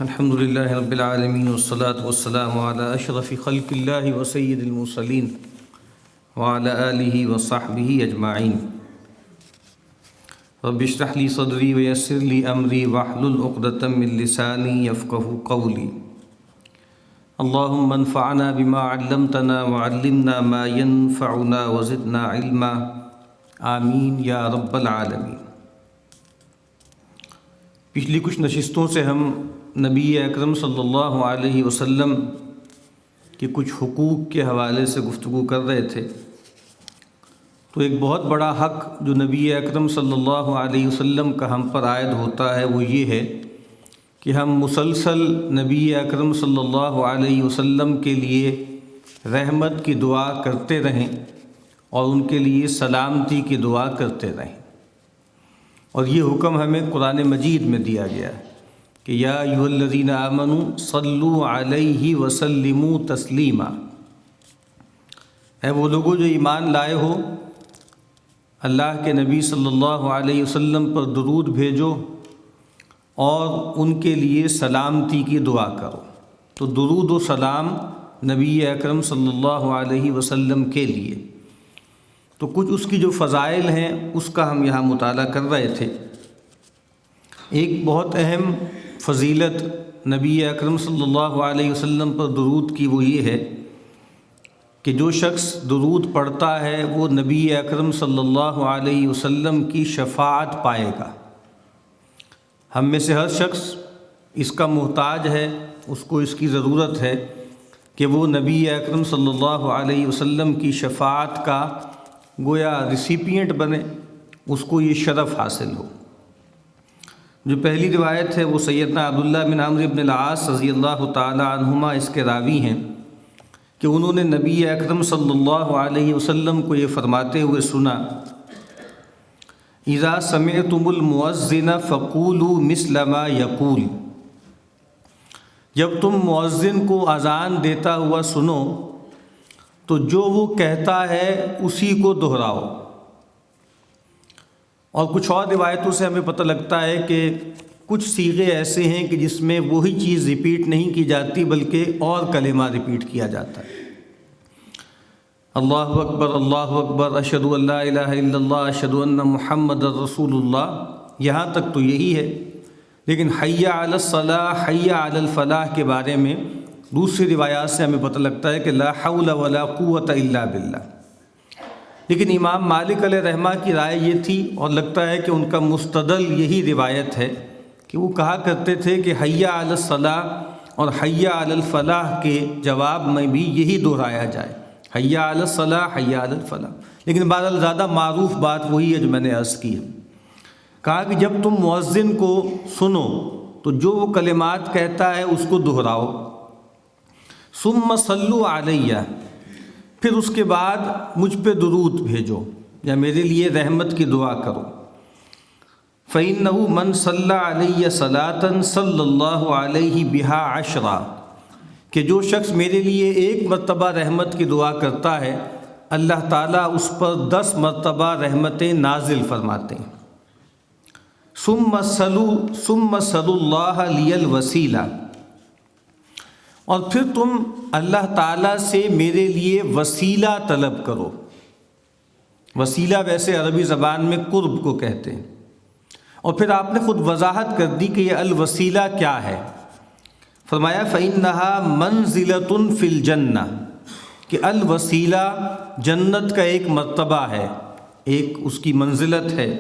الحمد للہ رب العالمین والصلاة والسلام علی اشرف خلق اللہ وسید المرسلین وعلی آلہ وصحبہ اجمعین۔ رب اشرح لی صدری ویسر لی امری واحلل عقدۃ من لسانی یفقہوا قولی۔ اللہم انفعنا بما علمتنا وعلمنا ما ينفعنا وزدنا علما، آمین یا رب العالمین۔ پچھلی کچھ نشستوں سے ہم نبی اکرم صلی اللہ علیہ وسلم کے کچھ حقوق کے حوالے سے گفتگو کر رہے تھے۔ تو ایک بہت بڑا حق جو نبی اکرم صلی اللہ علیہ وسلم کا ہم پر عائد ہوتا ہے وہ یہ ہے کہ ہم مسلسل نبی اکرم صلی اللہ علیہ وسلم کے لیے رحمت کی دعا کرتے رہیں اور ان کے لیے سلامتی کی دعا کرتے رہیں۔ اور یہ حکم ہمیں قرآن مجید میں دیا گیا ہے کہ یا ایھا الذین آمنوا صلوا علیہ وسلموا تسلیما، اے وہ لوگوں جو ایمان لائے ہو، اللہ کے نبی صلی اللہ علیہ وسلم پر درود بھیجو اور ان کے لیے سلامتی کی دعا کرو۔ تو درود و سلام نبی اکرم صلی اللہ علیہ وسلم کے لیے، تو کچھ اس کی جو فضائل ہیں اس کا ہم یہاں مطالعہ کر رہے تھے۔ ایک بہت اہم فضیلت نبی اکرم صلی اللہ علیہ وسلم پر درود کی وہ یہ ہے کہ جو شخص درود پڑھتا ہے وہ نبی اکرم صلی اللہ علیہ وسلم کی شفاعت پائے گا۔ ہم میں سے ہر شخص اس کا محتاج ہے، اس کو اس کی ضرورت ہے کہ وہ نبی اکرم صلی اللہ علیہ وسلم کی شفاعت کا گویا ریسیپینٹ بنے، اس کو یہ شرف حاصل ہو۔ جو پہلی روایت ہے وہ سیدنا عبداللہ بن عمرو بن العاص رضی اللہ تعالی عنہما اس کے راوی ہیں کہ انہوں نے نبی اکرم صلی اللہ علیہ وسلم کو یہ فرماتے ہوئے سنا، اذا سمعتم المؤذن فقولوا مثل ما یقول، جب تم مؤذن کو اذان دیتا ہوا سنو تو جو وہ کہتا ہے اسی کو دہراؤ۔ اور کچھ اور روایتوں سے ہمیں پتہ لگتا ہے کہ کچھ صیغے ایسے ہیں کہ جس میں وہی چیز ریپیٹ نہیں کی جاتی بلکہ اور کلمہ ریپیٹ کیا جاتا ہے۔ اللہ اکبر، اشہد ان لا الہ الا اللہ، اشہد ان محمد رسول اللہ، یہاں تک تو یہی ہے۔ لیکن حی علی الصلاح، حی علی الفلاح کے بارے میں دوسری روایات سے ہمیں پتہ لگتا ہے کہ لا حول ولا قوت الا باللہ۔ لیکن امام مالک علیہ رحمہ کی رائے یہ تھی، اور لگتا ہے کہ ان کا مستدل یہی روایت ہے، کہ وہ کہا کرتے تھے کہ حی علی الصلاح اور حی علی الفلاح کے جواب میں بھی یہی دہرایا جائے، حی علی الصلاح، حی علی الفلاح۔ لیکن بہرحال زیادہ معروف بات وہی ہے جو میں نے عرض کی ہے۔ کہا کہ جب تم مؤذن کو سنو تو جو وہ کلمات کہتا ہے اس کو دہراؤ، ثم صلوا علیہ، پھر اس کے بعد مجھ پہ درود بھیجو یا میرے لیے رحمت کی دعا کرو۔ فَإِنَّهُ مَنْ صَلَّى عَلَيَّ صَلَاةً صَلَّى اللَّهُ عَلَيْهِ بِهَا عَشْرًا، کہ جو شخص میرے لیے ایک مرتبہ رحمت کی دعا کرتا ہے اللہ تعالیٰ اس پر 10 مرتبہ رحمتیں نازل فرماتے ہیں۔ ثُمَّ صَلُوا اللَّهَ لِيَ الْوَسِيلَةَ، اور پھر تم اللہ تعالیٰ سے میرے لیے وسیلہ طلب کرو۔ وسیلہ ویسے عربی زبان میں قرب کو کہتے ہیں، اور پھر آپ نے خود وضاحت کر دی کہ یہ الوسیلہ کیا ہے۔ فرمایا فَإِنَّهَا مَنزِلَةٌ فِي الْجَنَّةِ، کہ الوسیلہ جنت کا ایک مرتبہ ہے، ایک اس کی منزلت ہے۔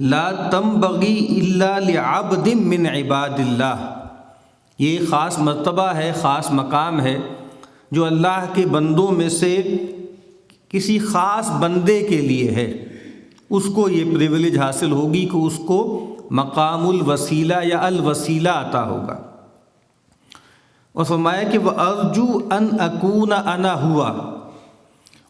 لا تنبغی الا لعبد من عباد اللہ، یہ خاص مرتبہ ہے، خاص مقام ہے جو اللہ کے بندوں میں سے کسی خاص بندے کے لیے ہے، اس کو یہ پریویلیج حاصل ہوگی کہ اس کو مقام الوسیلہ یا الوسیلہ عطا ہوگا۔ اور فرمایا کہ وَأَرْجُو أَنْ أَكُونَ أَنَا هُوَ،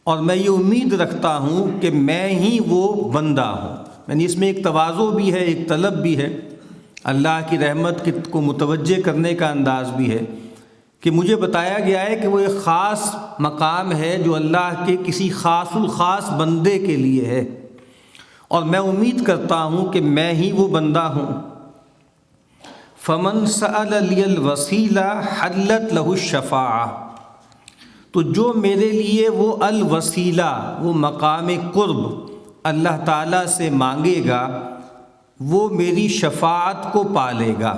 اور میں یہ امید رکھتا ہوں کہ میں ہی وہ بندہ ہوں۔ یعنی اس میں ایک تواضع بھی ہے، ایک طلب بھی ہے، اللہ کی رحمت کو متوجہ کرنے کا انداز بھی ہے کہ مجھے بتایا گیا ہے کہ وہ ایک خاص مقام ہے جو اللہ کے کسی خاص الخاص بندے کے لیے ہے، اور میں امید کرتا ہوں کہ میں ہی وہ بندہ ہوں۔ فمن سأل لی الوسیلہ حلت لہ الشفاعہ، تو جو میرے لیے وہ الوسیلہ، وہ مقام قرب اللہ تعالیٰ سے مانگے گا، وہ میری شفاعت کو پالے گا۔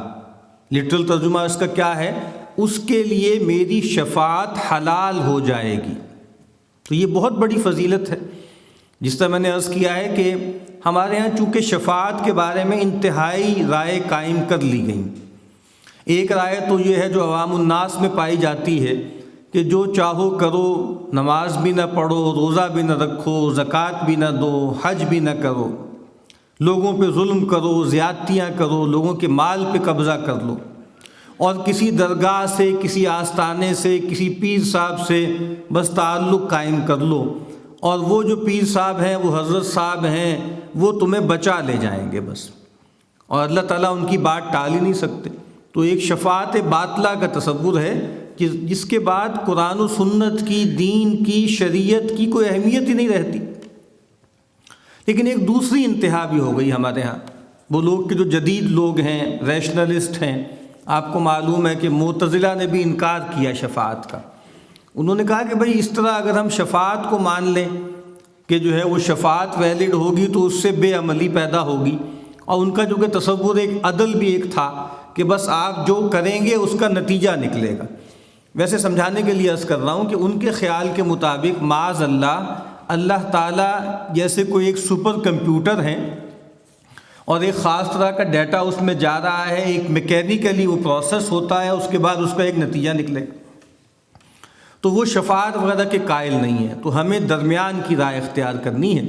لٹرل ترجمہ اس کا کیا ہے؟ اس کے لیے میری شفاعت حلال ہو جائے گی۔ تو یہ بہت بڑی فضیلت ہے۔ جس طرح میں نے عرض کیا ہے کہ ہمارے ہاں چونکہ شفاعت کے بارے میں انتہائی رائے قائم کر لی گئیں۔ ایک رائے تو یہ ہے جو عوام الناس میں پائی جاتی ہے کہ جو چاہو کرو، نماز بھی نہ پڑھو، روزہ بھی نہ رکھو، زکوٰۃ بھی نہ دو، حج بھی نہ کرو، لوگوں پہ ظلم کرو، زیادتیاں کرو، لوگوں کے مال پہ قبضہ کر لو، اور کسی درگاہ سے، کسی آستانے سے، کسی پیر صاحب سے بس تعلق قائم کر لو، اور وہ جو پیر صاحب ہیں، وہ حضرت صاحب ہیں، وہ تمہیں بچا لے جائیں گے بس، اور اللہ تعالیٰ ان کی بات ٹال ہی نہیں سکتے۔ تو ایک شفاعت باطلہ کا تصور ہے کہ جس کے بعد قرآن و سنت کی، دین کی، شریعت کی کوئی اہمیت ہی نہیں رہتی۔ لیکن ایک دوسری انتہا بھی ہو گئی ہمارے ہاں، وہ لوگ کہ جو جدید لوگ ہیں، ریشنلسٹ ہیں۔ آپ کو معلوم ہے کہ معتزلہ نے بھی انکار کیا شفاعت کا۔ انہوں نے کہا کہ بھئی اس طرح اگر ہم شفاعت کو مان لیں کہ جو ہے وہ شفاعت ویلڈ ہوگی تو اس سے بے عملی پیدا ہوگی، اور ان کا جو کہ تصور ایک عدل بھی ایک تھا کہ بس آپ جو کریں گے اس کا نتیجہ نکلے گا۔ ویسے سمجھانے کے لیے عرض کر رہا ہوں کہ ان کے خیال کے مطابق معاذ اللہ تعالیٰ جیسے کوئی ایک سپر کمپیوٹر ہیں اور ایک خاص طرح کا ڈیٹا اس میں جا رہا ہے، ایک میکینیکلی وہ پروسیس ہوتا ہے، اس کے بعد اس کا ایک نتیجہ نکلے گا۔ تو وہ شفاعت وغیرہ کے قائل نہیں ہے۔ تو ہمیں درمیان کی رائے اختیار کرنی ہے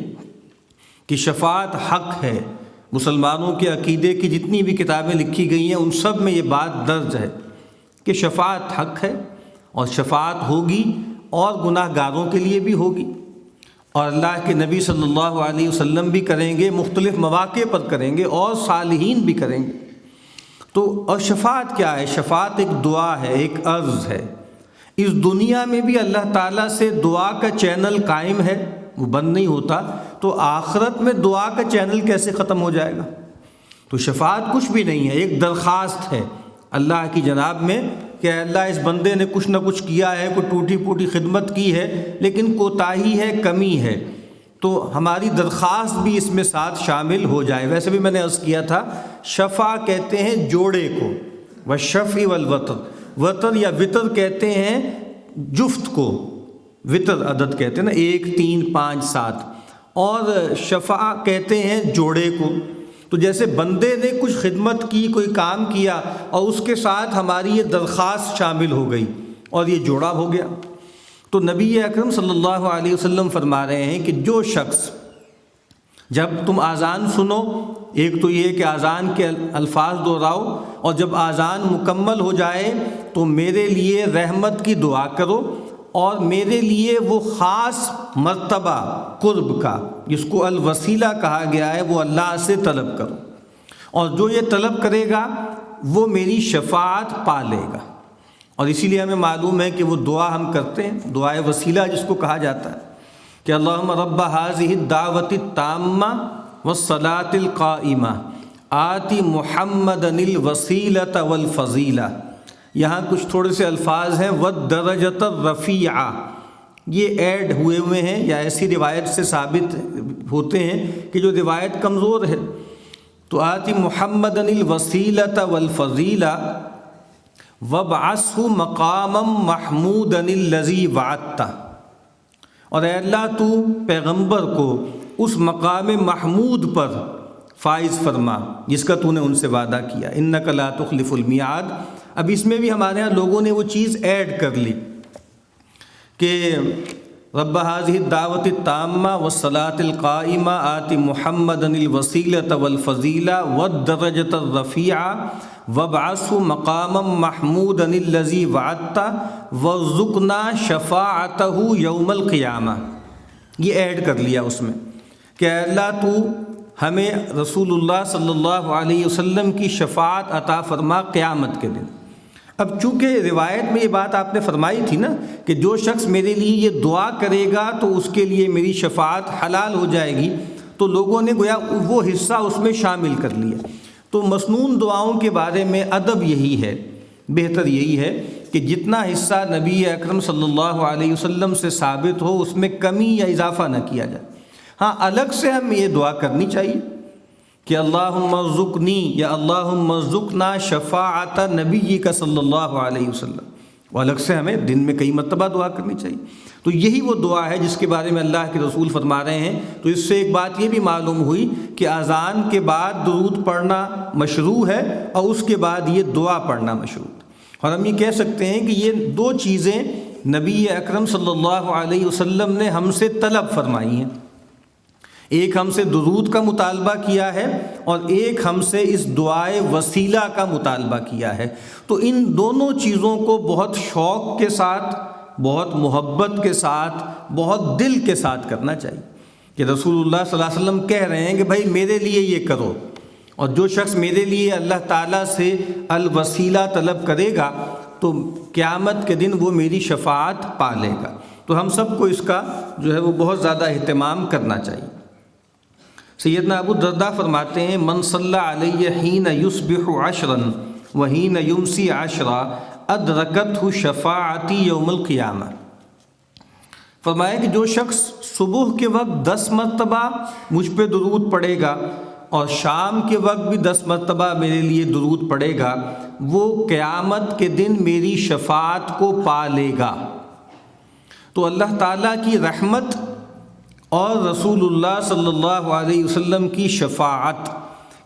کہ شفاعت حق ہے۔ مسلمانوں کے عقیدے کی جتنی بھی کتابیں لکھی گئی ہیں ان سب میں یہ بات درج ہے کہ شفاعت حق ہے، اور شفاعت ہوگی اور گناہ گاروں کے لیے بھی ہوگی، اور اللہ کے نبی صلی اللہ علیہ وسلم بھی کریں گے، مختلف مواقع پر کریں گے، اور صالحین بھی کریں گے۔ تو اور شفاعت کیا ہے؟ شفاعت ایک دعا ہے، ایک عرض ہے۔ اس دنیا میں بھی اللہ تعالیٰ سے دعا کا چینل قائم ہے، وہ بند نہیں ہوتا، تو آخرت میں دعا کا چینل کیسے ختم ہو جائے گا؟ تو شفاعت کچھ بھی نہیں ہے، ایک درخواست ہے اللہ کی جناب میں کہ اللہ اس بندے نے کچھ نہ کچھ کیا ہے، کوئی ٹوٹی پھوٹی خدمت کی ہے، لیکن کوتاہی ہے، کمی ہے، تو ہماری درخواست بھی اس میں ساتھ شامل ہو جائے۔ ویسے بھی میں نے عرض کیا تھا، شفع کہتے ہیں جوڑے کو، والشفع والوتر، وتر یا وطر کہتے ہیں جفت کو، وطر عدد کہتے ہیں نا، 1 3 5 7، اور شفع کہتے ہیں جوڑے کو۔ تو جیسے بندے نے کچھ خدمت کی، کوئی کام کیا، اور اس کے ساتھ ہماری یہ درخواست شامل ہو گئی اور یہ جوڑا ہو گیا۔ تو نبی اکرم صلی اللہ علیہ وسلم فرما رہے ہیں کہ جو شخص جب تم اذان سنو، ایک تو یہ کہ اذان کے الفاظ دہراؤ، اور جب اذان مکمل ہو جائے تو میرے لیے رحمت کی دعا کرو، اور میرے لیے وہ خاص مرتبہ قرب کا جس کو الوسیلہ کہا گیا ہے وہ اللہ سے طلب کرو، اور جو یہ طلب کرے گا وہ میری شفاعت پا لے گا۔ اور اسی لیے ہمیں معلوم ہے کہ وہ دعا ہم کرتے ہیں، دعائے وسیلہ جس کو کہا جاتا ہے کہ اللہم رب ھذہ الدعوۃ التامہ والصلاۃ القائمہ آتی محمدا الوسیلۃ والفضیلہ۔ یہاں کچھ تھوڑے سے الفاظ ہیں، والدرجۃ الرفیعہ، یہ ایڈ ہوئے ہیں یا ایسی روایت سے ثابت ہوتے ہیں کہ جو روایت کمزور ہے۔ تو آتی محمدا الوسیلۃ والفضیلہ وابعثہ مقاما محمودا الذی وعدتہ، اور اے اللہ تو پیغمبر کو اس مقام محمود پر فائز فرما جس کا تو نے ان سے وعدہ کیا، انک لا تخلف المیعاد۔ اب اس میں بھی ہمارے ہاں لوگوں نے وہ چیز ایڈ کر لی کہ رب ھذہ الدعوۃ التامہ والصلاۃ القائمہ آتی محمدا الوسیلۃ والفضیلہ والدرجۃ الرفیعہ وابعثہ مقاما محمودا الذی وعدتہ وارزقنا شفاعتہ یوم القیامہ۔ یہ ایڈ کر لیا اس میں کہ اے اللہ تو ہمیں رسول اللہ صلی اللہ علیہ وسلم کی شفاعت عطا فرما قیامت کے دن۔ اب چونکہ روایت میں یہ بات آپ نے فرمائی تھی نا کہ جو شخص میرے لیے یہ دعا کرے گا تو اس کے لیے میری شفاعت حلال ہو جائے گی، تو لوگوں نے گویا وہ حصہ اس میں شامل کر لیا۔ تو مسنون دعاؤں کے بارے میں ادب یہی ہے، بہتر یہی ہے کہ جتنا حصہ نبی اکرم صلی اللہ علیہ وسلم سے ثابت ہو اس میں کمی یا اضافہ نہ کیا جائے۔ ہاں الگ سے ہم یہ دعا کرنی چاہیے کہ اللہم ارزقنی یا اللہم ارزقنا شفاعت نبیک صلی اللہ علیہ وسلم، وہ الگ سے ہمیں دن میں کئی مرتبہ دعا کرنی چاہیے۔ تو یہی وہ دعا ہے جس کے بارے میں اللہ کے رسول فرما رہے ہیں۔ تو اس سے ایک بات یہ بھی معلوم ہوئی کہ اذان کے بعد درود پڑھنا مشروع ہے اور اس کے بعد یہ دعا پڑھنا مشروع ہے۔ اور ہم یہ کہہ سکتے ہیں کہ یہ دو چیزیں نبی اکرم صلی اللہ علیہ وسلم نے ہم سے طلب فرمائی ہیں، ایک ہم سے درود کا مطالبہ کیا ہے اور ایک ہم سے اس دعائے وسیلہ کا مطالبہ کیا ہے۔ تو ان دونوں چیزوں کو بہت شوق کے ساتھ، بہت محبت کے ساتھ، بہت دل کے ساتھ کرنا چاہیے کہ رسول اللہ صلی اللہ علیہ وسلم کہہ رہے ہیں کہ بھائی میرے لیے یہ کرو، اور جو شخص میرے لیے اللہ تعالیٰ سے الوسیلہ طلب کرے گا تو قیامت کے دن وہ میری شفاعت پا لے گا۔ تو ہم سب کو اس کا جو ہے وہ بہت زیادہ اہتمام کرنا چاہیے۔ سیدنا ابو الدرداء فرماتے ہیں من صلی علیہ حین یصبح عشرا وحین یمسی عشرا ادرکتہ شفاعتی یوم القیامہ۔ فرمایا کہ جو شخص صبح کے وقت 10 مرتبہ مجھ پہ درود پڑھے گا اور شام کے وقت بھی 10 مرتبہ میرے لیے درود پڑھے گا، وہ قیامت کے دن میری شفاعت کو پا لے گا۔ تو اللہ تعالیٰ کی رحمت اور رسول اللہ صلی اللہ علیہ وسلم کی شفاعت،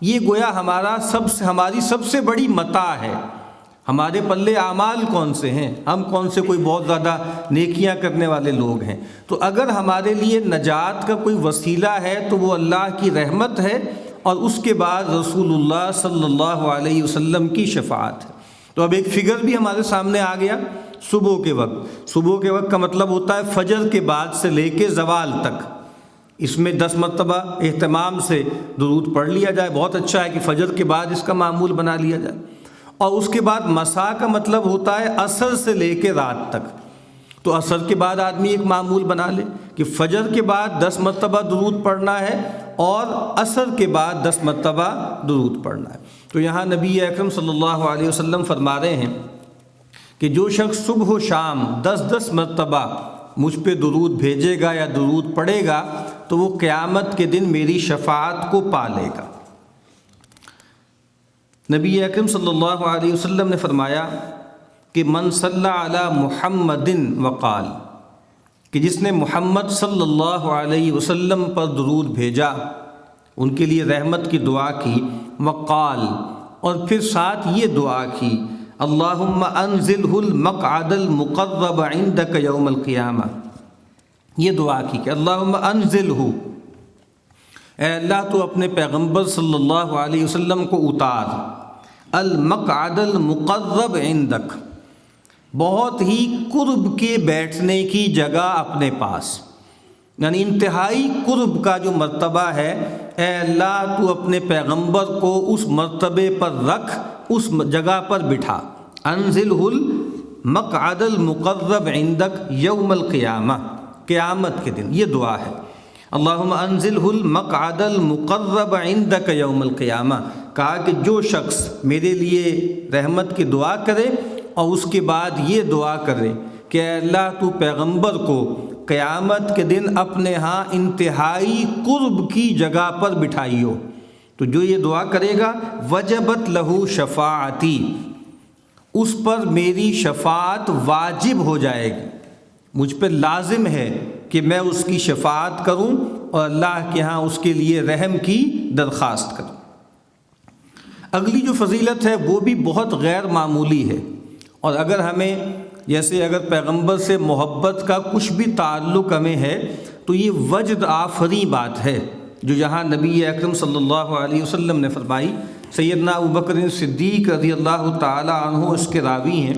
یہ گویا ہماری سب سے بڑی متاع ہے۔ ہمارے پلے اعمال کون سے ہیں؟ ہم کون سے کوئی بہت زیادہ نیکیاں کرنے والے لوگ ہیں؟ تو اگر ہمارے لیے نجات کا کوئی وسیلہ ہے تو وہ اللہ کی رحمت ہے اور اس کے بعد رسول اللہ صلی اللہ علیہ وسلم کی شفاعت ہے۔ تو اب ایک فگر بھی ہمارے سامنے آ گیا، صبح کے وقت۔ صبح کے وقت کا مطلب ہوتا ہے فجر کے بعد سے لے کے زوال تک، اس میں 10 مرتبہ اہتمام سے درود پڑھ لیا جائے، بہت اچھا ہے کہ فجر کے بعد اس کا معمول بنا لیا جائے۔ اور اس کے بعد مساء کا مطلب ہوتا ہے عصر سے لے کے رات تک، تو عصر کے بعد آدمی ایک معمول بنا لے کہ فجر کے بعد 10 مرتبہ درود پڑھنا ہے اور عصر کے بعد 10 مرتبہ درود پڑھنا ہے۔ تو یہاں نبی اکرم صلی اللہ علیہ وسلم فرما رہے ہیں کہ جو شخص صبح و شام 10 مرتبہ مجھ پہ درود بھیجے گا یا درود پڑھے گا تو وہ قیامت کے دن میری شفاعت کو پا لے گا۔ نبی اکرم صلی اللہ علیہ وسلم نے فرمایا کہ من صلی علی محمد وقال، کہ جس نے محمد صلی اللہ علیہ وسلم پر درود بھیجا، ان کے لیے رحمت کی دعا کی، وقال، اور پھر ساتھ یہ دعا کی اللہم انزلہ المقعد المقرب عندک یوم القیامہ، یہ دعا کی کہ اللہم انزلہ، اے اللہ تو اپنے پیغمبر صلی اللہ علیہ وسلم کو اتار، المقعد المقرب عندک، بہت ہی قرب کے بیٹھنے کی جگہ اپنے پاس، یعنی انتہائی قرب کا جو مرتبہ ہے، اے اللہ تو اپنے پیغمبر کو اس مرتبے پر رکھ، اس جگہ پر بٹھا۔ انزلہ المقعد المقرب عندک یوم القیامہ، قیامت کے دن، یہ دعا ہے۔ اللہم انزلہ المقعد المقرب عندک یوم القیامہ، کہا کہ جو شخص میرے لیے رحمت کی دعا کرے اور اس کے بعد یہ دعا کرے کہ اے اللہ تو پیغمبر کو قیامت کے دن اپنے ہاں انتہائی قرب کی جگہ پر بٹھائیو، تو جو یہ دعا کرے گا وجبت لہو شفاعتی، اس پر میری شفاعت واجب ہو جائے گی، مجھ پہ لازم ہے کہ میں اس کی شفاعت کروں اور اللہ کے ہاں اس کے لیے رحم کی درخواست کروں۔ اگلی جو فضیلت ہے وہ بھی بہت غیر معمولی ہے، اور اگر ہمیں جیسے اگر پیغمبر سے محبت کا کچھ بھی تعلق ہمیں ہے تو یہ وجد آفری بات ہے جو یہاں نبی اکرم صلی اللہ علیہ وسلم نے فرمائی۔ سیدنا ابوبکر صدیق رضی اللہ تعالی عنہ اس کے راوی ہیں،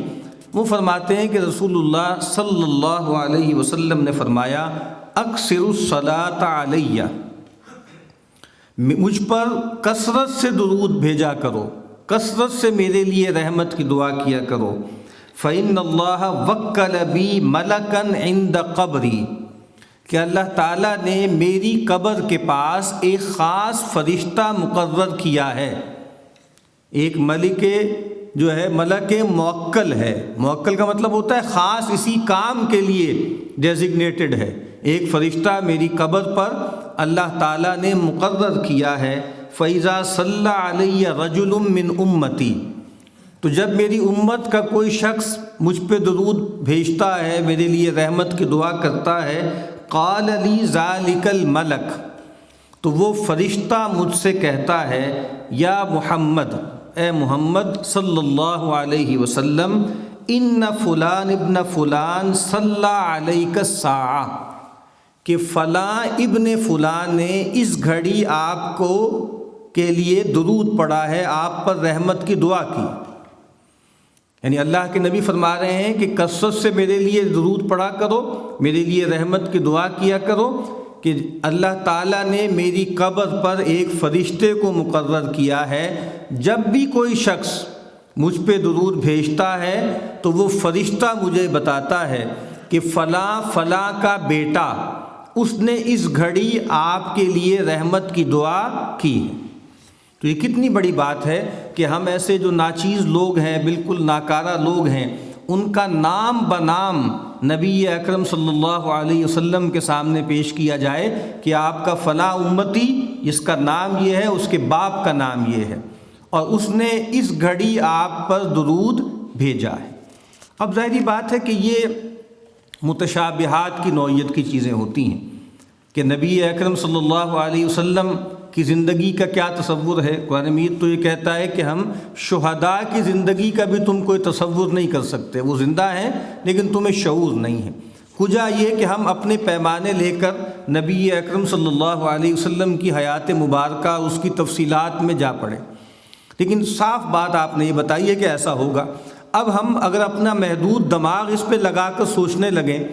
وہ فرماتے ہیں کہ رسول اللہ صلی اللہ علیہ وسلم نے فرمایا اکثر الصلاۃ علیہ، مجھ پر کثرت سے درود بھیجا کرو، کثرت سے میرے لیے رحمت کی دعا کیا کرو۔ فإن اللہ وکل بی ملکا عند قبری، کہ اللہ تعالیٰ نے میری قبر کے پاس ایک خاص فرشتہ مقرر کیا ہے، ایک ملک جو ہے ملک موکل ہے، موکل کا مطلب ہوتا ہے خاص اسی کام کے لیے ڈیزگنیٹڈ ہے، ایک فرشتہ میری قبر پر اللہ تعالیٰ نے مقرر کیا ہے۔ فَإِذَا صَلَّى عَلَيَّ رَجُلٌ مِّنْ أُمَّتِي، تو جب میری امت کا کوئی شخص مجھ پہ درود بھیجتا ہے، میرے لیے رحمت کی دعا کرتا ہے، قَالَ لِي ذَلِكَ الْمَلَكُ، تو وہ فرشتہ مجھ سے کہتا ہے، یا محمد، اے محمد صلی اللہ علیہ وسلم، ان فلان ابن فلان صلی علیک الساعہ، کہ فلاں ابن فلان نے اس گھڑی آپ کو کے لیے درود پڑھا ہے، آپ پر رحمت کی دعا کی۔ یعنی اللہ کے نبی فرما رہے ہیں کہ کثرت سے میرے لیے درود پڑھا کرو، میرے لیے رحمت کی دعا کیا کرو، کہ اللہ تعالیٰ نے میری قبر پر ایک فرشتے کو مقرر کیا ہے، جب بھی کوئی شخص مجھ پہ درود بھیجتا ہے تو وہ فرشتہ مجھے بتاتا ہے کہ فلاں فلاں کا بیٹا اس نے اس گھڑی آپ کے لیے رحمت کی دعا کی ہے۔ تو یہ کتنی بڑی بات ہے کہ ہم ایسے جو ناچیز لوگ ہیں، بالکل ناکارہ لوگ ہیں، ان کا نام بنام نبی اکرم صلی اللہ علیہ وسلم کے سامنے پیش کیا جائے کہ آپ کا فلاں امتی، جس کا نام یہ ہے، اس کے باپ کا نام یہ ہے، اور اس نے اس گھڑی آپ پر درود بھیجا ہے۔ اب ظاہری بات ہے کہ یہ متشابہات کی نوعیت کی چیزیں ہوتی ہیں کہ نبی اکرم صلی اللہ علیہ وسلم کی زندگی کا کیا تصور ہے۔ قرآن مجید تو یہ کہتا ہے کہ ہم شہداء کی زندگی کا بھی تم کوئی تصور نہیں کر سکتے، وہ زندہ ہیں لیکن تمہیں شعور نہیں ہے۔ کجا یہ کہ ہم اپنے پیمانے لے کر نبی اکرم صلی اللہ علیہ وسلم کی حیات مبارکہ، اس کی تفصیلات میں جا پڑیں، لیکن صاف بات آپ نے یہ بتائی ہے کہ ایسا ہوگا۔ اب ہم اگر اپنا محدود دماغ اس پہ لگا کر سوچنے لگیں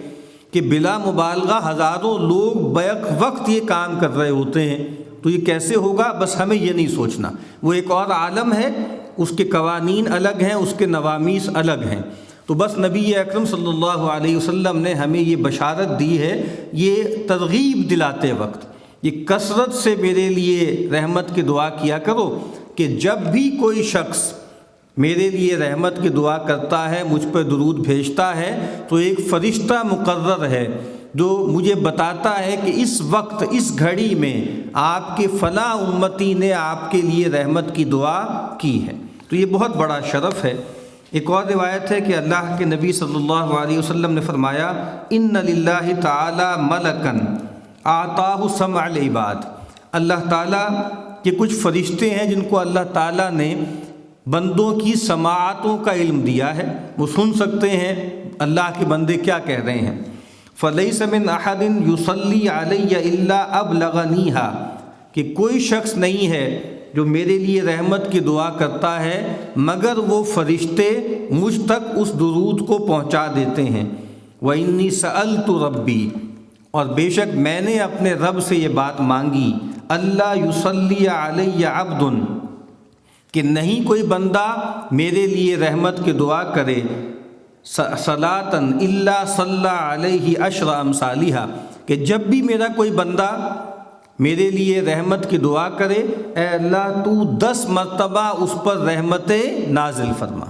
کہ بلا مبالغہ ہزاروں لوگ بیک وقت یہ کام کر رہے ہوتے ہیں تو یہ کیسے ہوگا، بس ہمیں یہ نہیں سوچنا۔ وہ ایک اور عالم ہے، اس کے قوانین الگ ہیں، اس کے نوامیس الگ ہیں۔ تو بس نبی اکرم صلی اللہ علیہ وسلم نے ہمیں یہ بشارت دی ہے، یہ ترغیب دلاتے وقت، یہ کثرت سے میرے لیے رحمت کی دعا کیا کرو، کہ جب بھی کوئی شخص میرے لیے رحمت کی دعا کرتا ہے، مجھ پر درود بھیجتا ہے، تو ایک فرشتہ مقرر ہے جو مجھے بتاتا ہے کہ اس وقت اس گھڑی میں آپ کے فلاں امتی نے آپ کے لیے رحمت کی دعا کی ہے۔ تو یہ بہت بڑا شرف ہے۔ ایک اور روایت ہے کہ اللہ کے نبی صلی اللہ علیہ وسلم نے فرمایا، ان للہ تعالی ملکن آتاہ سمع العباد، اللہ تعالیٰ کے کچھ فرشتے ہیں جن کو اللہ تعالیٰ نے بندوں کی سماعتوں کا علم دیا ہے، وہ سن سکتے ہیں اللہ کے بندے کیا کہہ رہے ہیں۔ فَلَيْسَ مِنْ أَحَدٍ يُصَلِّي عَلَيَّ إِلَّا أَبْلَغَنِيهَا، کہ کوئی شخص نہیں ہے جو میرے لیے رحمت کی دعا کرتا ہے مگر وہ فرشتے مجھ تک اس درود کو پہنچا دیتے ہیں۔ وَإِنِّي سَأَلْتُ رَبِّي، اور بے شک میں نے اپنے رب سے یہ بات مانگی، اللہ يُصَلِّي عَلَيَّ عَبْدٌ، کہ نہیں کوئی بندہ میرے لیے رحمت کی دعا کرے، صلاۃً الا صلی علیہ عشر امثالہا، کہ جب بھی میرا کوئی بندہ میرے لیے رحمت کی دعا کرے، اے اللہ تو 10 مرتبہ اس پر رحمت نازل فرما۔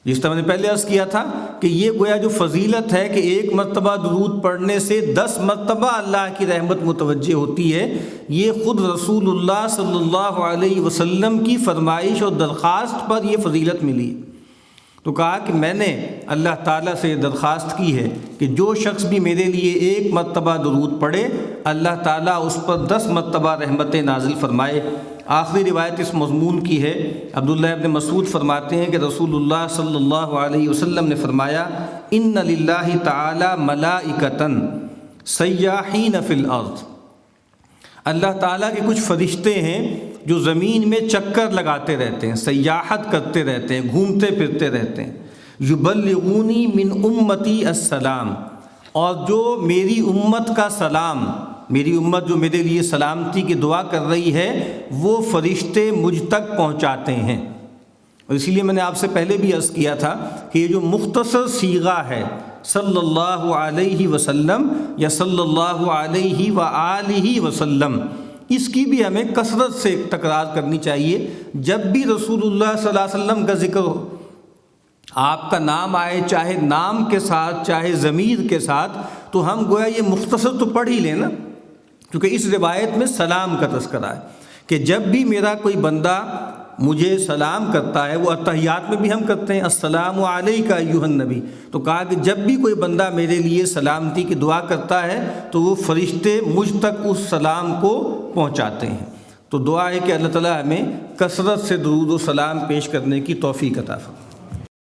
جس طرح میں نے پہلے عرض کیا تھا کہ یہ گویا جو فضیلت ہے کہ ایک مرتبہ درود پڑھنے سے 10 مرتبہ اللہ کی رحمت متوجہ ہوتی ہے، یہ خود رسول اللہ صلی اللہ علیہ وسلم کی فرمائش اور درخواست پر یہ فضیلت ملی۔ تو کہا کہ میں نے اللہ تعالیٰ سے درخواست کی ہے کہ جو شخص بھی میرے لیے ایک مرتبہ درود پڑھے، اللہ تعالیٰ اس پر 10 مرتبہ رحمتیں نازل فرمائے۔ آخری روایت اس مضمون کی ہے، عبداللہ ابن مسعود فرماتے ہیں کہ رسول اللہ صلی اللہ علیہ وسلم نے فرمایا، ان للہ تعالی ملائکۃ سیاحین فی الارض، اللہ تعالیٰ کے کچھ فرشتے ہیں جو زمین میں چکر لگاتے رہتے ہیں، سیاحت کرتے رہتے ہیں، گھومتے پھرتے رہتے ہیں۔ یبلغونی من امتی السلام، اور جو میری امت کا سلام، میری امت جو میرے لیے سلامتی کی دعا کر رہی ہے، وہ فرشتے مجھ تک پہنچاتے ہیں۔ اور اسی لیے میں نے آپ سے پہلے بھی عرض کیا تھا کہ یہ جو مختصر صیغہ ہے صلی اللہ علیہ وسلم یا صلی اللہ علیہ وآلہ وسلم، اس کی بھی ہمیں کثرت سے تکرار کرنی چاہیے۔ جب بھی رسول اللہ صلی اللہ علیہ وسلم کا ذکر ہو، آپ کا نام آئے، چاہے نام کے ساتھ چاہے ضمیر کے ساتھ، تو ہم گویا یہ مختصر تو پڑھ ہی لیں نا، کیونکہ اس روایت میں سلام کا تذکرہ ہے کہ جب بھی میرا کوئی بندہ مجھے سلام کرتا ہے، وہ اتحیات میں بھی ہم کرتے ہیں السلام علیک ایھا النبی، تو کہا کہ جب بھی کوئی بندہ میرے لیے سلامتی کی دعا کرتا ہے تو وہ فرشتے مجھ تک اس سلام کو پہنچاتے ہیں۔ تو دعا ہے کہ اللہ تعالیٰ ہمیں کثرت سے درود و سلام پیش کرنے کی توفیق عطا فرمائے۔